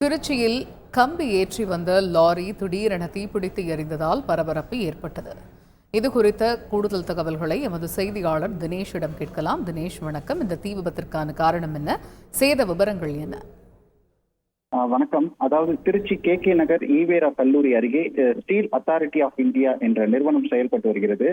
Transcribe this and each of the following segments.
திருச்சியில் கம்பி ஏற்றி வந்த லாரி திடீரென தீப்பிடித்து எரிந்ததால் பரபரப்பு ஏற்பட்டது. இது குறித்த கூடுதல் தகவல்களை எமது செய்தியாளர் தினேஷிடம் கேட்கலாம். தினேஷ், வணக்கம். இந்த தீ விபத்திற்கான காரணம் என்ன? சேத விவரங்கள் என்ன? வணக்கம். அதாவது திருச்சி KK நகர் ஈவேரா கல்லூரி அருகே ஸ்டீல் அத்தாரிட்டி ஆஃப் இந்தியா என்ற நிறுவனம் செயல்பட்டு வருகிறது.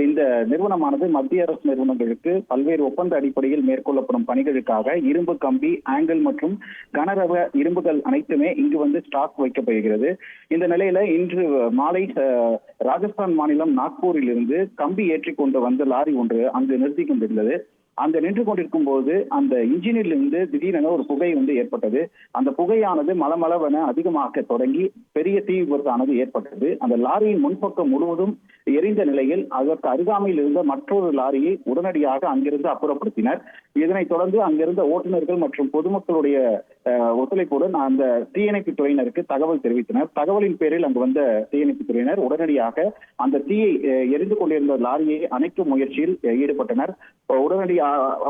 இந்த நிறுவனமானது மத்திய அரசு நிறுவனங்களுக்கு பல்வேறு ஒப்பந்த அடிப்படையில் மேற்கொள்ளப்படும் பணிகளுக்காக இரும்பு கம்பி, ஆங்கிள் மற்றும் கனரக இரும்புகள் அனைத்துமே இங்கு வந்து ஸ்டாக் வைக்கப்படுகிறது. இந்த நிலையில இன்று மாலை ராஜஸ்தான் மாநிலம் நாக்பூரில் இருந்து கம்பி ஏற்றி கொண்டு வந்த லாரி ஒன்று அங்கு நிறுத்தி கொண்டிருந்தது. அங்க நின்று கொண்டிருக்கும் போது அந்த இன்ஜினில் இருந்து திடீரென ஒரு புகை வந்து ஏற்பட்டது. அந்த புகையானது மளமளவென அதிகமாக தொடங்கி பெரிய தீ விபத்தானது ஏற்பட்டது. அந்த லாரியின் முன்பக்கம் முழுவதும் எரிந்த நிலையில் அதற்கு அருகாமையில் இருந்த மற்றொரு லாரியை உடனடியாக அங்கிருந்து அப்புறப்படுத்தினர். இதனைத் தொடர்ந்து அங்கிருந்த ஓட்டுநர்கள் மற்றும் பொதுமக்களுடைய ஒத்துழைப்புடன் அந்த தீயணைப்பு துறையினருக்கு தகவல் தெரிவித்தனர். தகவலின் பேரில் அங்கு வந்த தீயணைப்பு துறையினர் உடனடியாக அந்த தீயை எரிந்து கொண்டிருந்த லாரியை அணைக்கும் முயற்சியில் ஈடுபட்டனர். உடனடியாக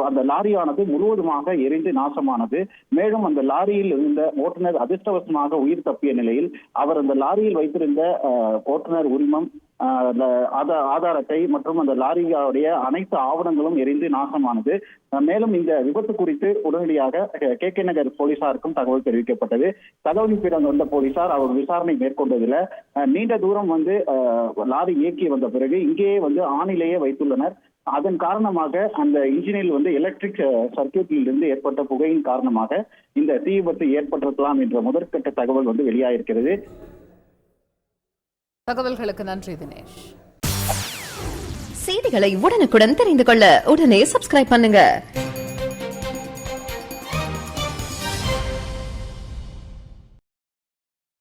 அந்த லாரியானது முழுவதுமாக எரிந்து நாசமானது. மேலும் அந்த லாரியில் இருந்த ஓட்டுநர் அதிர்ஷ்டவசமாக உயிர் தப்பிய நிலையில் அவர் அந்த லாரியில் வைத்திருந்த ஓட்டுநர் உரிமம், ஆதார் அட்டை மற்றும் அந்த லாரியுடைய அனைத்து ஆவணங்களும் எரிந்து நாசமானது. மேலும் இந்த விபத்து குறித்து உடனடியாக KK நகர் போலீசாருக்கும் தகவல் தெரிவிக்கப்பட்டது. தகவலின் பேரில் வந்த போலீசார் அவர் விசாரணை மேற்கொண்டதில் நீண்ட தூரம் வந்து லாரி இயக்கி வந்த பிறகு இங்கேயே வந்து ஆணிலேயே வைத்துள்ளனர். அதன் காரணமாக அந்த இன்ஜினில் வந்து எலக்ட்ரிக் சர்க்கியூட்டில் இருந்து ஏற்பட்ட புகையின் காரணமாக இந்த தீ விபத்து ஏற்பட்டிருக்கலாம் என்ற முதற்கட்ட தகவல் வந்து வெளியாயிருக்கிறது. தகவல்களுக்கு நன்றி தினேஷ். செய்திகளை உடனுக்குடன் தெரிந்து கொள்ள உடனே சப்ஸ்கிரைப் பண்ணுங்க.